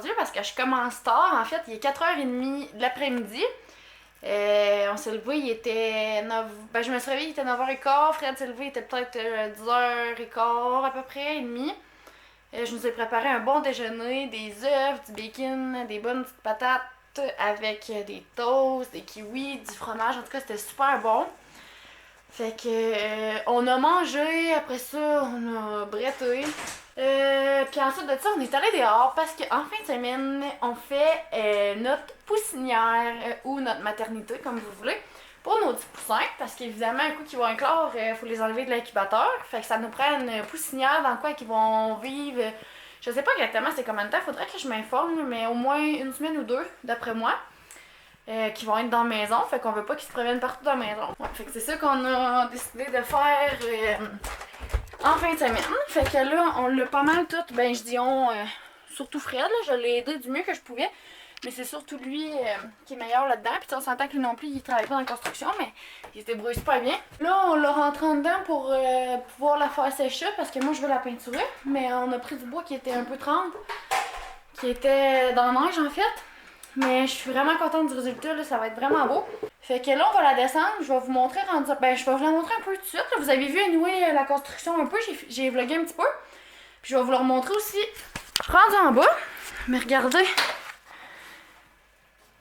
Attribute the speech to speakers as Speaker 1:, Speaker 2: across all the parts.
Speaker 1: aujourd'hui parce que je commence tard. En fait, il est 4h30 de l'après-midi. On s'est levé, il était 9... Ben, je me suis réveillée, il était 9h15. Fred s'est levé, il était peut-être 10h15 à peu près, et demi. Je nous ai préparé un bon déjeuner, des œufs, du bacon, des bonnes petites patates avec des toasts, des kiwis, du fromage. En tout cas, c'était super bon. Fait que on a mangé, après ça, on a bretté. Puis ensuite de ça, on est allé dehors parce qu'en fin de semaine, on fait notre poussinière ou notre maternité, comme vous voulez, pour nos petits poussins. Parce qu'évidemment, un coup qu'ils vont éclore, il faut les enlever de l'incubateur. Fait que ça nous prend une poussinière dans quoi qu'ils vont vivre. Je sais pas exactement c'est combien de temps, faudrait que je m'informe, mais au moins une semaine ou deux, d'après moi. Qui vont être dans la maison, fait qu'on veut pas qu'ils se promènent partout dans la maison. Ouais, fait que c'est ça qu'on a décidé de faire en fin de semaine. Fait que là, on l'a pas mal tout, ben je dis on, surtout Fred, là, je l'ai aidé du mieux que je pouvais. Mais c'est surtout lui qui est meilleur là-dedans. Puis on s'entend que lui non plus, il travaille pas dans la construction, mais il se débrouille super bien. Là, on l'a rentré en dedans pour pouvoir la faire sécher, parce que moi, je veux la peinturer. Mais on a pris du bois qui était un peu trempe, qui était dans la neige en fait. Mais je suis vraiment contente du résultat, là, ça va être vraiment beau. Fait que là, on va la descendre, je vais vous montrer rendu... Ben, je vais vous la montrer un peu tout de suite. Là. Vous avez vu, anyway, la construction un peu, j'ai vlogué un petit peu. Puis je vais vous la remontrer aussi rendu en bas. Mais regardez.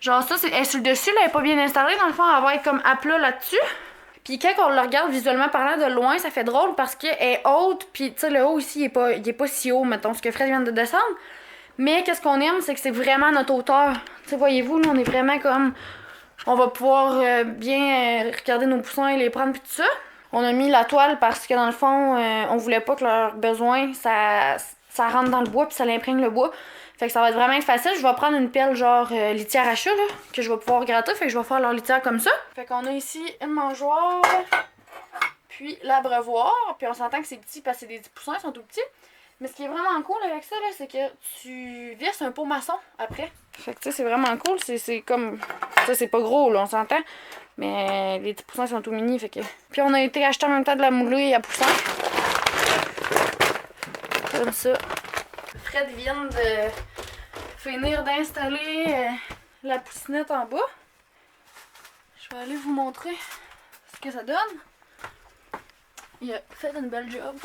Speaker 1: Genre ça, elle est sur le dessus, là, elle est pas bien installée. Dans le fond, elle va être comme à plat là-dessus. Puis quand on la regarde visuellement parlant de loin, ça fait drôle parce qu'elle est haute. Puis tu sais, le haut ici, il est pas si haut, mettons, ce que Fred vient de descendre. Mais qu'est-ce qu'on aime, c'est que c'est vraiment notre hauteur. Tu sais, voyez-vous, là, on est vraiment comme... On va pouvoir bien regarder nos poussins et les prendre puis tout ça. On a mis la toile parce que dans le fond, on voulait pas que leurs besoins, ça rentre dans le bois puis ça l'imprègne le bois. Fait que ça va être vraiment facile. Je vais prendre une pelle genre litière à chat, là, que je vais pouvoir gratter. Fait que je vais faire leur litière comme ça. Fait qu'on a ici une mangeoire, puis l'abreuvoir. Puis on s'entend que c'est petit parce que c'est des petits poussins, ils sont tout petits. Mais ce qui est vraiment cool avec ça, là, c'est que tu visses un pot maçon après. Fait que tu sais, c'est vraiment cool. C'est comme... Ça, c'est pas gros, là, on s'entend. Mais les petits poussins sont tout mini, fait que... Puis on a été acheter en même temps de la moulée à poussins. Comme ça. Fred vient de finir d'installer la poussinette en bas. Je vais aller vous montrer ce que ça donne. Il a fait une belle job.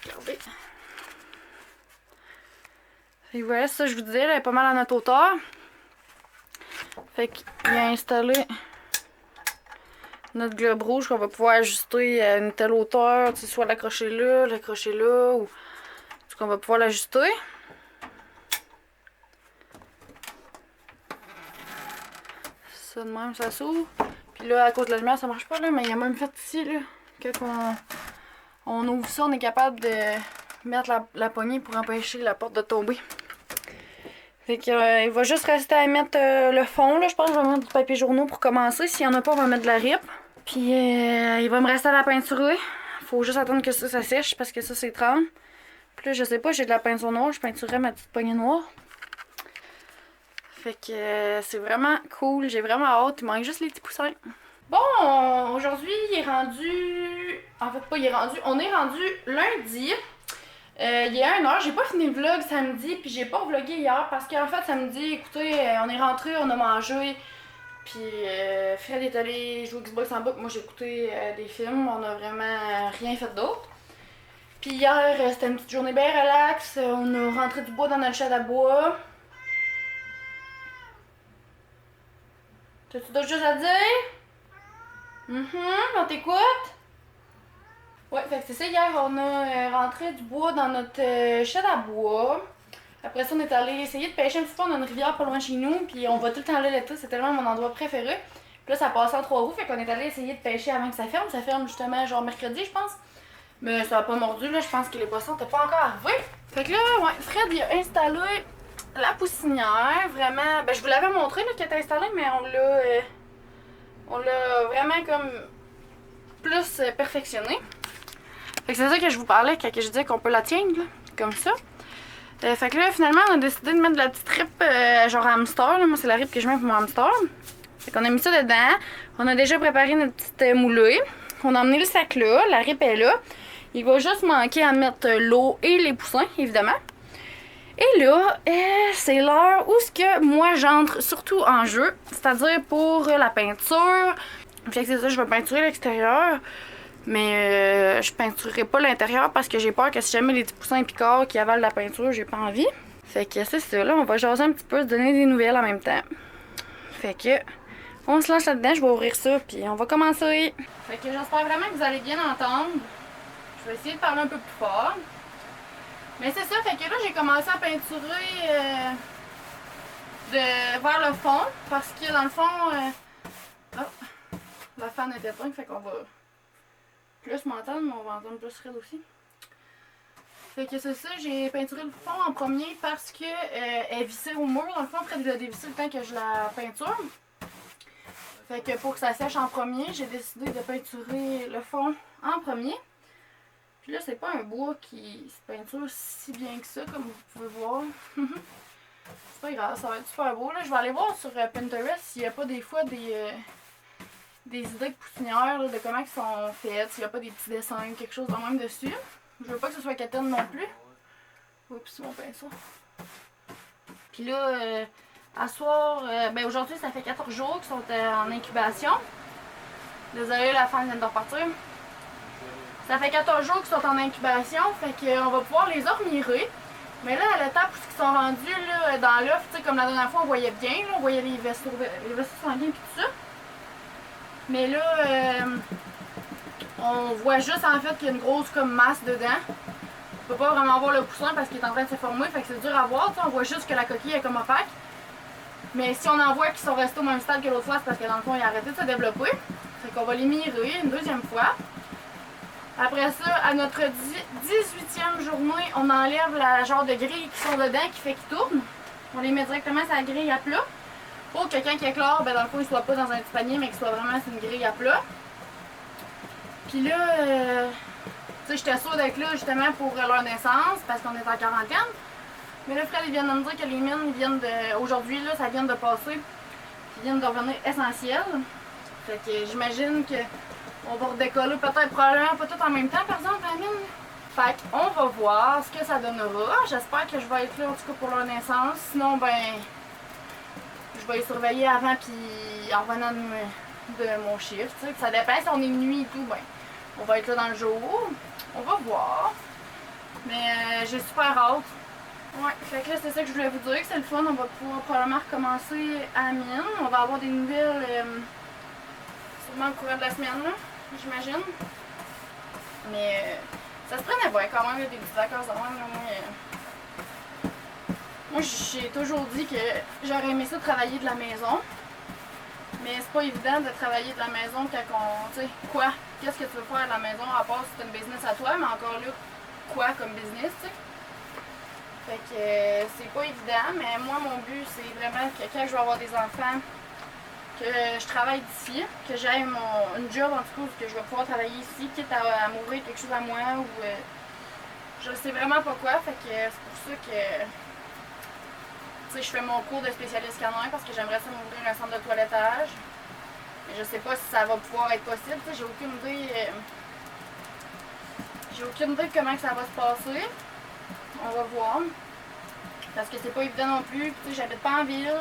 Speaker 1: Regardez. Et voilà, ça je vous disais, elle est pas mal à notre hauteur. Fait qu'il a installé notre globe rouge qu'on va pouvoir ajuster à une telle hauteur, tu sais, soit l'accrocher là, ou qu'on va pouvoir l'ajuster. Ça de même, ça s'ouvre. Puis là, à cause de la lumière, ça marche pas là, mais il y a même fait ici là, quand on ouvre ça, on est capable de mettre la poignée pour empêcher la porte de tomber. Fait que, il va juste rester à mettre le fond, là. Je pense que je vais mettre du papier journaux pour commencer. S'il n'y en a pas, on va mettre de la rip. Puis il va me rester à la peinturer. Faut juste attendre que ça sèche parce que ça, c'est trempe. Puis là, je sais pas, j'ai de la peinture noire. Je peinturerai ma petite poignée noire. Fait que c'est vraiment cool. J'ai vraiment hâte. Il manque juste les petits poussins. Bon, aujourd'hui, il est rendu... En fait, pas il est rendu. On est rendu lundi. Il y a 1 heure, j'ai pas fini le vlog samedi, puis j'ai pas vlogué hier parce qu'en fait samedi, écoutez, on est rentré, on a mangé, puis Fred est allé jouer au Xbox en bas, moi j'ai écouté des films, on a vraiment rien fait d'autre. Puis hier, c'était une petite journée bien relax, on a rentré du bois dans notre shed à bois. T'as-tu d'autres choses à dire? On t'écoute? Ouais, fait que c'est ça, hier on a rentré du bois dans notre shed à bois. Après ça, on est allé essayer de pêcher un petit peu, on a une rivière pas loin de chez nous, puis on va tout le temps là l'été, c'est tellement mon endroit préféré. Puis là, ça passait en 3 roues, fait qu'on est allé essayer de pêcher avant que ça ferme. Ça ferme justement genre mercredi, je pense. Mais ça a pas mordu, là, je pense que les poissons n'étaient pas encore arrivés. Fait que là, ouais, Fred il a installé la poussinière, vraiment. Ben, je vous l'avais montré là qu'elle était installée, mais on l'a vraiment comme plus perfectionné. Fait que c'est ça que je vous parlais quand je disais qu'on peut la tiendre, là, comme ça. Fait que là, finalement, on a décidé de mettre de la petite rip genre hamster. Là. Moi, c'est la rip que je mets pour mon hamster. Fait qu'on a mis ça dedans. On a déjà préparé notre petite moulée. On a emmené le sac là. La rip est là. Il va juste manquer à mettre l'eau et les poussins, évidemment. là, c'est l'heure où ce que moi j'entre surtout en jeu, c'est-à-dire pour la peinture. Fait que c'est ça, je vais peinturer l'extérieur, mais je peinturerai pas l'intérieur parce que j'ai peur que si jamais les petits poussins picards qui avalent la peinture, j'ai pas envie. Fait que c'est ça, là, on va jaser un petit peu, se donner des nouvelles en même temps. Fait que on se lance là-dedans, je vais ouvrir ça, puis on va commencer. Fait que j'espère vraiment que vous allez bien entendre. Je vais essayer de parler un peu plus fort. Mais c'est ça, fait que là, j'ai commencé à peinturer vers le fond, parce que dans le fond, oh, la fan est éteinte, fait qu'on va plus m'entendre, mais on va entendre plus Fred aussi. Fait que c'est ça, j'ai peinturé le fond en premier parce que elle est vissée au mur. Dans le fond, Fred il a dévissé le temps que je la peinture. Fait que pour que ça sèche en premier, j'ai décidé de peinturer le fond en premier. Puis là, c'est pas un bois qui se peinture si bien que ça, comme vous pouvez voir. C'est pas grave, ça va être super beau. Là, je vais aller voir sur Pinterest s'il n'y a pas des fois des idées de poussinières, là, de comment ils sont faites, s'il n'y a pas des petits dessins, quelque chose de même dessus. Je veux pas que ce soit quétaine non plus. Oups, mon pinceau. Puis là, à soir, ben aujourd'hui, ça fait 14 jours qu'ils sont en incubation. Désolée, la fan vient de repartir. Ça fait 14 jours qu'ils sont en incubation, fait qu'on va pouvoir les ormirer. Mais là, à l'étape où ils sont rendus là, dans l'œuf, tu sais, comme la dernière fois, on voyait bien, là, on voyait les vaisseaux sanguins et tout ça. Mais là, on voit juste en fait qu'il y a une grosse comme masse dedans. On peut pas vraiment voir le poussin parce qu'il est en train de se former, fait que c'est dur à voir, tu sais, on voit juste que la coquille est comme opaque. Mais si on en voit qu'ils sont restés au même stade que l'autre fois, c'est parce que dans le fond, ils ont arrêté de se développer. Fait qu'on va les mirer une deuxième fois. Après ça, à notre 18e journée, on enlève la genre de grille qui sont dedans, qui fait qu'ils tournent. On les met directement sur la grille à plat. Pour que quand il éclore, ben dans le fond, il ne soit pas dans un petit panier, mais qu'il soit vraiment sur une grille à plat. Puis là, tu sais, j'étais sûre d'être là justement pour leur naissance, parce qu'on est en quarantaine. Mais là, Fred, il vient de me dire que les mines, ils viennent de. Aujourd'hui, là, ça vient de passer. Ils viennent de revenir essentielles. Fait que j'imagine que. On va redécoller peut-être probablement pas tout en même temps, par exemple, la mine. Fait qu'on va voir ce que ça donnera. J'espère que je vais être là en tout cas pour leur naissance. Sinon, ben, je vais les surveiller avant puis en revenant de mon chiffre. Tu sais, ça dépend si on est nuit et tout, ben, on va être là dans le jour. On va voir. Mais j'ai super hâte. Ouais, fait que là, c'est ça que je voulais vous dire, que c'est le fun. On va pouvoir probablement recommencer à la mine. On va avoir des nouvelles sûrement au courant de la semaine, là. J'imagine. Mais ça se prenait bien quand même, il y a des petits vacances de même. Moi, j'ai toujours dit que j'aurais aimé ça travailler de la maison. Mais c'est pas évident de travailler de la maison quand on. Tu sais, quoi? Qu'est-ce que tu veux faire de la maison à part si c'est une business à toi, mais encore là, quoi comme business, tu sais? Fait que c'est pas évident, mais moi, mon but, c'est vraiment que quand je vais avoir des enfants, que je travaille d'ici, que j'aille une job en tout cas, que je vais pouvoir travailler ici, quitte à m'ouvrir quelque chose à moi ou je sais vraiment pas quoi, fait que c'est pour ça que tu sais, je fais mon cours de spécialiste canin parce que j'aimerais ça m'ouvrir un centre de toilettage. Mais je sais pas si ça va pouvoir être possible, tu sais, j'ai aucune idée. J'ai aucune idée de comment que ça va se passer. On va voir. Parce que c'est pas évident non plus, tu sais, j'habite pas en ville.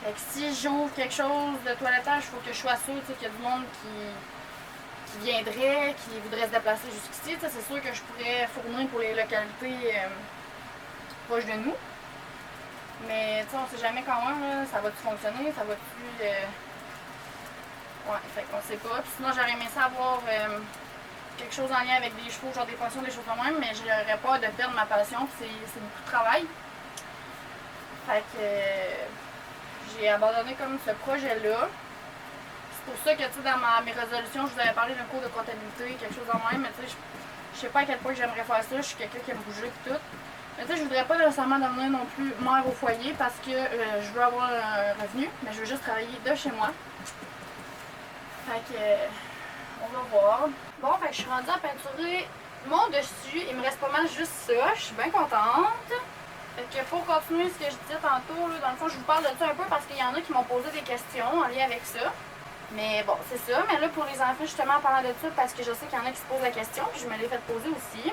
Speaker 1: Fait que si j'ouvre quelque chose de toilettage, il faut que je sois sûre qu'il y a du monde qui viendrait, qui voudrait se déplacer jusqu'ici. C'est sûr que je pourrais fournir pour les localités proches de nous. Mais on sait jamais quand même, là, ça va-tu fonctionner, ça va-tu... Ouais, fait qu'on sait pas. Puis sinon, j'aurais aimé ça avoir quelque chose en lien avec des chevaux, genre des pensions, des choses comme même, mais j'aurais pas de perdre ma passion, puis c'est beaucoup de travail. Fait que... j'ai abandonné comme ce projet-là. C'est pour ça que, tu sais, dans mes résolutions, je vous avais parlé d'un cours de comptabilité, quelque chose de même, mais tu sais, je sais pas à quel point j'aimerais faire ça, je suis quelqu'un qui aime bouger et tout. Mais tu sais, je voudrais pas nécessairement devenir non plus mère au foyer parce que je veux avoir un revenu, mais je veux juste travailler de chez moi. Fait que, on va voir. Bon, fait que je suis rendue à peinturer mon dessus, il me reste pas mal juste ça, je suis bien contente. Fait que pour continuer ce que je disais tantôt, là, dans le fond, je vous parle de ça un peu parce qu'il y en a qui m'ont posé des questions en lien avec ça. Mais bon, c'est ça. Mais là, pour les enfants, justement, en parlant de ça, parce que je sais qu'il y en a qui se posent la question, puis je me l'ai fait poser aussi.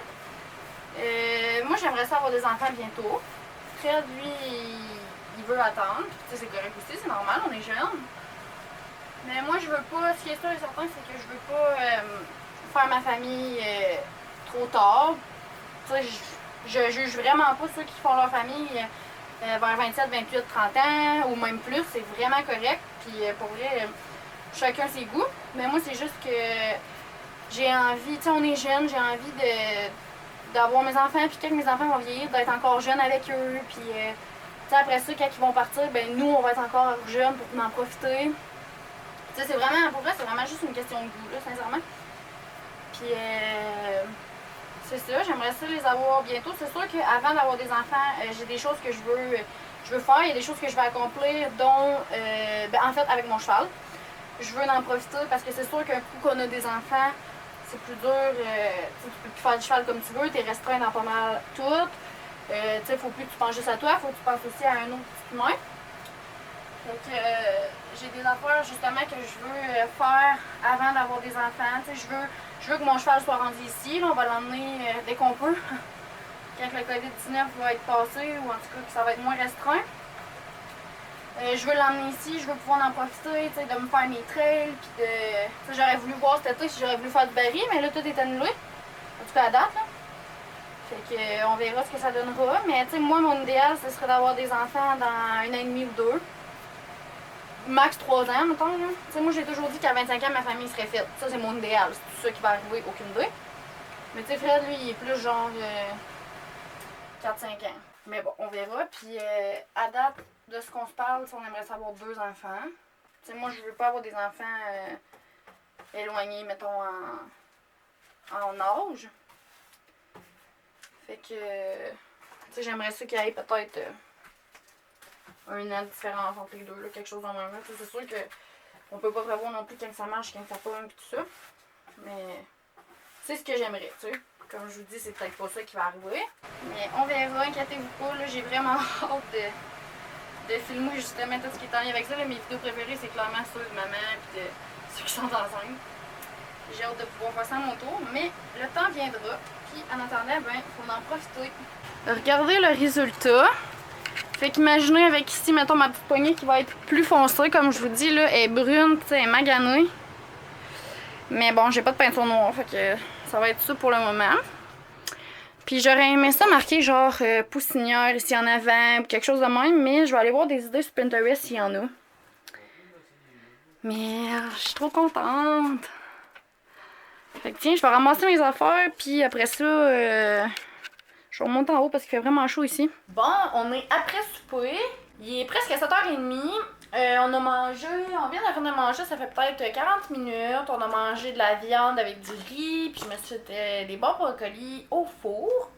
Speaker 1: Moi, j'aimerais ça avoir des enfants bientôt. Fred, lui, il veut attendre. Tu sais, c'est correct aussi, c'est normal, on est jeunes. Mais moi, je veux pas, ce qui est sûr et certain, c'est que je veux pas faire ma famille trop tard. Tu sais, je juge vraiment pas ceux qui font leur famille vers 27, 28, 30 ans ou même plus. C'est vraiment correct. Puis pour vrai, chacun ses goûts. Mais moi, c'est juste que j'ai envie, tu sais, on est jeunes, j'ai envie d'avoir mes enfants. Puis quand mes enfants vont vieillir, d'être encore jeune avec eux. Puis, tu sais, après ça, quand ils vont partir, ben nous, on va être encore jeunes pour en profiter. Tu sais, c'est vraiment, pour vrai, c'est vraiment juste une question de goût, là, sincèrement. Puis, c'est ça, j'aimerais ça les avoir bientôt. C'est sûr qu'avant d'avoir des enfants, j'ai des choses que je veux faire. Il y a des choses que je vais accomplir, dont, en fait, avec mon cheval. Je veux en profiter parce que c'est sûr qu'un coup qu'on a des enfants, c'est plus dur. Tu peux plus faire du cheval comme tu veux, t'es restreint dans pas mal tout. Tu sais, faut plus que tu penses juste à toi, faut que tu penses aussi à un autre petit humain. Fait que j'ai des affaires justement que je veux faire avant d'avoir des enfants. Tu sais, je veux que mon cheval soit rendu ici. Là, on va l'emmener dès qu'on peut. Quand le COVID-19 va être passé, ou en tout cas que ça va être moins restreint. Je veux l'emmener ici, je veux pouvoir en profiter, tu sais, de me faire mes trails. Puis de. J'aurais voulu voir cet été si j'aurais voulu faire du baril, mais là tout est annulé. En tout cas à date. Là. Fait que on verra ce que ça donnera. Mais tu sais, moi mon idéal ce serait d'avoir des enfants dans 1 an et demi ou 2. Max 3 ans, mettons. Tu sais, moi, j'ai toujours dit qu'à 25 ans, ma famille serait faite. Ça, c'est mon idéal. C'est tout ça qui va arriver, aucune idée. Mais tu sais, Fred, lui, il est plus genre 4-5 ans. Mais bon, on verra. Puis, à date, de ce qu'on se parle, on aimerait savoir 2 enfants. Tu sais, moi, je veux pas avoir des enfants éloignés, mettons, en âge. Fait que, tu sais, j'aimerais ça qu'il y ait peut-être 1 an de différence entre les deux, là, quelque chose dans le même. C'est sûr qu'on peut pas prévoir non plus quand ça marche, quand ça pomme et tout ça. Mais c'est ce que j'aimerais, tu sais. Comme je vous dis, c'est peut-être pas ça qui va arriver. Mais on verra, inquiétez-vous pas, là, j'ai vraiment hâte de filmer justement tout ce qui est en lien avec ça. Là, mes vidéos préférées, c'est clairement ceux de maman et de ceux qui sont enceintes. J'ai hâte de pouvoir faire ça à mon tour, mais le temps viendra. Puis en attendant, ben, il faut en profiter. Regardez le résultat. Fait qu'imaginez avec ici, mettons ma petite poignée qui va être plus foncée, comme je vous dis, là, elle est brune, tu sais, elle est maganée. Mais bon, j'ai pas de peinture noire, fait que ça va être ça pour le moment. Puis j'aurais aimé ça marquer genre poussinière ici en avant, ou quelque chose de même, mais je vais aller voir des idées sur Pinterest s'il y en a. Mais je suis trop contente. Fait que tiens, je vais ramasser mes affaires, puis après ça, je vais remonter en haut parce qu'il fait vraiment chaud ici. Bon, on est après souper. Il est presque 7h30. On a mangé, on vient de finir de manger, ça fait peut-être 40 minutes. On a mangé de la viande avec du riz, puis je me suis fait des bons brocolis au four.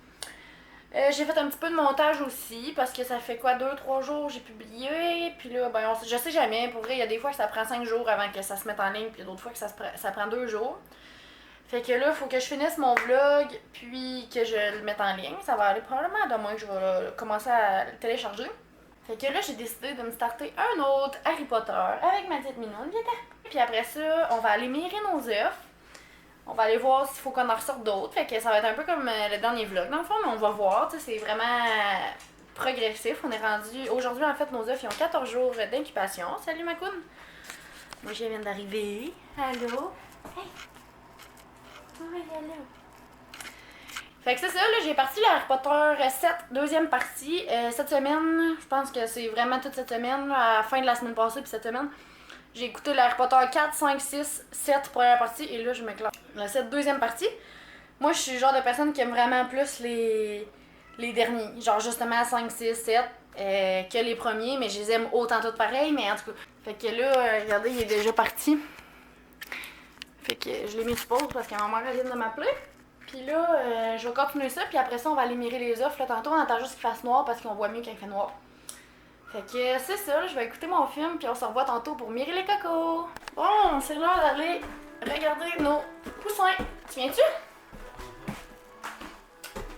Speaker 1: J'ai fait un petit peu de montage aussi, parce que ça fait quoi, 2-3 jours j'ai publié. Puis là, ben, je sais jamais, pour vrai, il y a des fois que ça prend 5 jours avant que ça se mette en ligne, puis d'autres fois que ça prend 2 jours. Fait que là, il faut que je finisse mon vlog, puis que je le mette en ligne. Ça va aller probablement demain que je vais commencer à le télécharger. Fait que là, j'ai décidé de me starter un autre Harry Potter avec ma petite Minoune. Puis après ça, on va aller mirer nos œufs. On va aller voir s'il faut qu'on en ressorte d'autres. Fait que ça va être un peu comme le dernier vlog dans le fond, mais on va voir. Tu sais, c'est vraiment progressif. On est rendu... Aujourd'hui, en fait, nos œufs, ils ont 14 jours d'incubation. Salut, ma coune! Moi, je viens d'arriver. Allô? Hey! Fait que c'est ça, là, j'ai parti le Harry Potter 7, deuxième partie. Cette semaine, je pense que c'est vraiment toute cette semaine, à la fin de la semaine passée, puis cette semaine, j'ai écouté le Harry Potter 4, 5, 6, 7, première partie, et là, je m'éclate. La 7, deuxième partie. Moi, je suis le genre de personne qui aime vraiment plus les derniers. Genre, justement, 5, 6, 7, que les premiers, mais je les aime autant toutes pareil, mais en tout cas. Fait que là, regardez, il est déjà parti. Fait que je l'ai mis sur pause parce que ma mère vient de m'appeler. Puis là, je vais continuer ça, puis après ça, on va aller mirer les œufs. Là, tantôt, on attend juste qu'il fasse noir parce qu'on voit mieux quand il fait noir. Fait que c'est ça, là, je vais écouter mon film, puis on se revoit tantôt pour mirer les cocos. Bon, c'est l'heure d'aller regarder nos poussins. Tu viens-tu?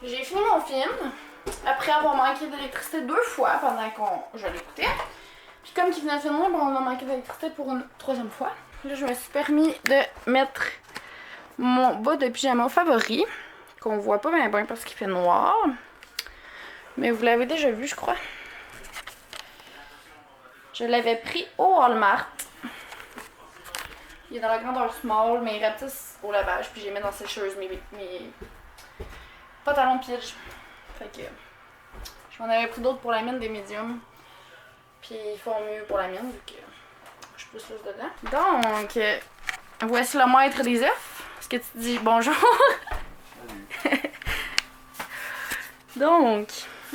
Speaker 1: J'ai fini mon film, après avoir manqué d'électricité 2 fois pendant que je l'écoutais. Puis comme qu'il venait de finir, bon, on a manqué d'électricité pour une 3e fois. Là, je me suis permis de mettre mon bas de pyjama favori, qu'on voit pas bien parce qu'il fait noir. Mais vous l'avez déjà vu, je crois. Je l'avais pris au Walmart. Il est dans la grandeur small, mais il rapetisse au lavage. Puis j'ai mis dans sécheuse mes pantalons de pitch. Fait que je m'en avais pris d'autres pour la mienne, des médiums. Puis ils font mieux pour la mienne, vu que je pousse plus dedans. Donc, voici le maître des œufs. Est-ce que tu dis bonjour? Donc,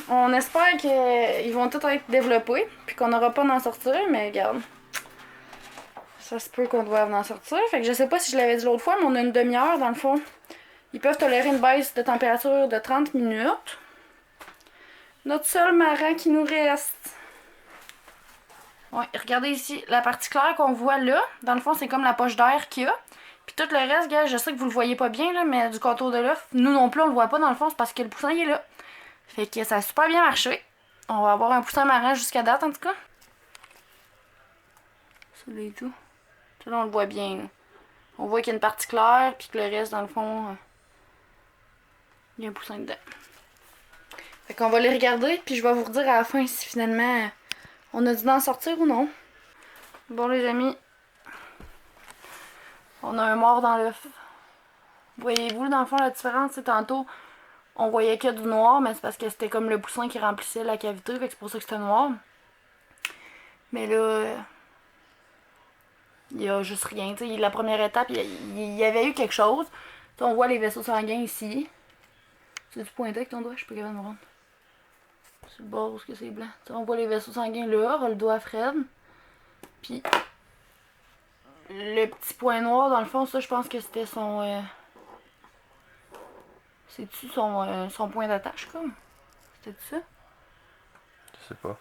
Speaker 1: on espère qu'ils vont tous être développés, puis qu'on n'aura pas d'en sortir, mais regarde. Ça se peut qu'on doive en sortir. Fait que je sais pas si je l'avais dit l'autre fois, mais on a une demi-heure dans le fond. Ils peuvent tolérer une baisse de température de 30 minutes. Notre seul marin qui nous reste. Ouais, regardez ici, la partie claire qu'on voit là, dans le fond, c'est comme la poche d'air qu'il y a. Puis tout le reste, gars, je sais que vous le voyez pas bien, là, mais du contour de l'œuf, nous non plus, on le voit pas dans le fond, c'est parce que le poussin, il est là. Fait que ça a super bien marché. On va avoir un poussin marin jusqu'à date, en tout cas. Ça, là et tout. Ça, là, on le voit bien, là. On voit qu'il y a une partie claire, puis que le reste, dans le fond, il y a un poussin dedans. Fait qu'on va les regarder, puis je vais vous redire à la fin si finalement on a dû en sortir ou non. Bon, les amis, on a un mort dans l'œuf. Voyez-vous, dans le fond, la différence, c'est tantôt, on voyait que du noir, mais c'est parce que c'était comme le poussin qui remplissait la cavité, fait que c'est pour ça que c'était noir. Mais là, il y a juste rien. T'sais, la première étape, il y avait eu quelque chose. T'sais, on voit les vaisseaux sanguins ici. C'est du pointé avec ton doigt, je suis pas capable de me rendre. C'est le bord où c'est blanc. T'sais, on voit les vaisseaux sanguins là, le doigt à Fred. Puis le petit point noir, dans le fond, ça, je pense que c'était son. C'est-tu son point d'attache, comme? C'était ça?
Speaker 2: Je sais pas.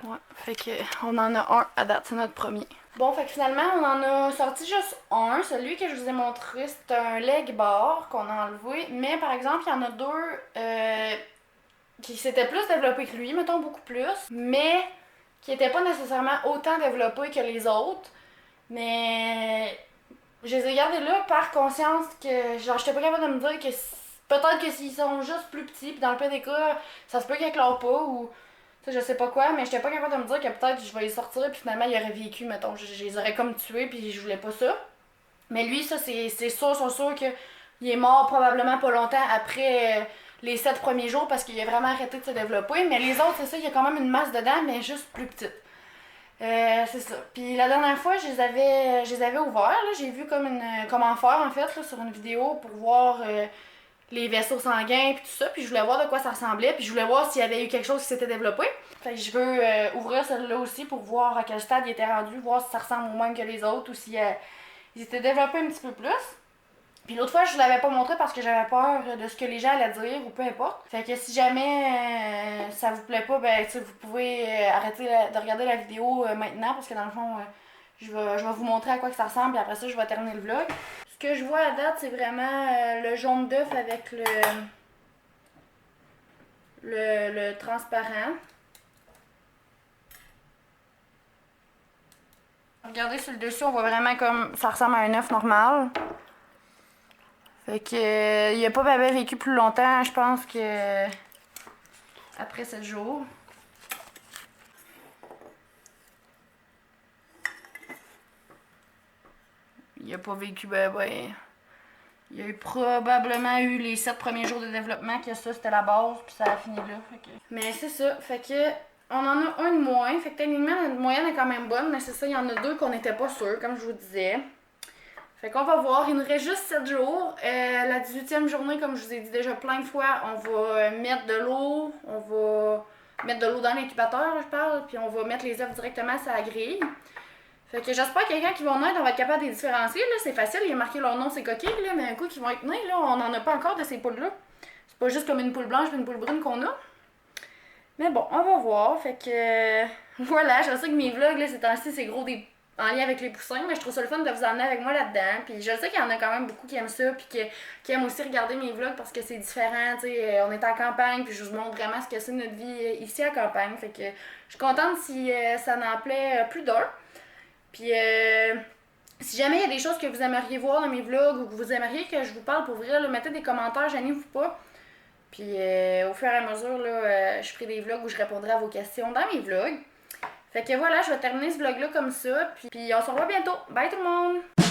Speaker 1: Ouais, fait que on en a un à date, c'est notre premier. Bon, fait que finalement, on en a sorti juste un. Celui que je vous ai montré, c'est un leg bar qu'on a enlevé. Mais par exemple, il y en a deux qui s'étaient plus développés que lui, mettons beaucoup plus. Mais qui n'étaient pas nécessairement autant développés que les autres. Mais je les ai gardés là par conscience que, genre, j'étais pas capable de me dire que peut-être que s'ils sont juste plus petits, puis dans le pire des cas, ça se peut qu'ils éclairent pas ou. Ça, je sais pas quoi, mais j'étais pas capable de me dire que peut-être je vais les sortir, puis finalement, il aurait vécu, mettons. Je les aurais comme tués, puis je voulais pas ça. Mais lui, ça, c'est sûr qu'il est mort probablement pas longtemps après les 7 premiers jours parce qu'il a vraiment arrêté de se développer. Mais les autres, c'est ça, il y a quand même une masse dedans, mais juste plus petite. C'est ça. Puis la dernière fois, je les avais ouverts. Là. J'ai vu comment faire, en fait, là, sur une vidéo pour voir les vaisseaux sanguins puis tout ça. Puis je voulais voir de quoi ça ressemblait. Puis je voulais voir s'il y avait eu quelque chose qui s'était développé. Fait que je veux ouvrir celle-là aussi pour voir à quel stade il était rendu, voir si ça ressemble au même que les autres ou s'ils étaient développés un petit peu plus. Puis l'autre fois, je vous l'avais pas montré parce que j'avais peur de ce que les gens allaient dire ou peu importe. Fait que si jamais ça vous plaît pas, ben vous pouvez arrêter de regarder la vidéo maintenant parce que dans le fond, je vais vous montrer à quoi que ça ressemble et après ça, je vais terminer le vlog. Ce que je vois à date, c'est vraiment le jaune d'œuf avec le transparent. Regardez sur le dessus, on voit vraiment comme ça ressemble à un œuf normal. Fait que il a pas bien vécu plus longtemps, je pense que après 7 jours. Il a pas vécu il a probablement eu les 7 premiers jours de développement, que ça c'était la base, puis ça a fini là. Fait que. Mais c'est ça, fait que on en a un de moins, fait que techniquement notre moyenne est quand même bonne, mais c'est ça, il y en a deux qu'on n'était pas sûr, comme je vous disais. Fait qu'on va voir, il nous reste juste 7 jours. La 18e journée, comme je vous ai dit déjà plein de fois, on va mettre de l'eau, dans l'incubateur, je parle, puis on va mettre les œufs directement sur la grille. Fait que j'espère que quand ils vont naître, on va être capable de les différencier. Là, c'est facile, il y a marqué leur nom, c'est coquille, là, mais un coup qu'ils vont être nés, là, on n'en a pas encore de ces poules-là. C'est pas juste comme une poule blanche et une poule brune qu'on a. Mais bon, on va voir. Fait que voilà, je sais que mes vlogs, là, ces temps-ci, c'est gros en lien avec les poussins, mais je trouve ça le fun de vous emmener avec moi là-dedans. Puis je sais qu'il y en a quand même beaucoup qui aiment ça, puis qui aiment aussi regarder mes vlogs parce que c'est différent, tu sais. On est en campagne, puis je vous montre vraiment ce que c'est notre vie ici à campagne. Fait que je suis contente si ça n'en plaît plus d'un. Puis si jamais il y a des choses que vous aimeriez voir dans mes vlogs ou que vous aimeriez que je vous parle pour vrai, là, mettez des commentaires, gênez-vous pas. Puis au fur et à mesure, là, je ferai des vlogs où je répondrai à vos questions dans mes vlogs. Fait que voilà, je vais terminer ce vlog-là comme ça. Puis on se revoit bientôt. Bye tout le monde!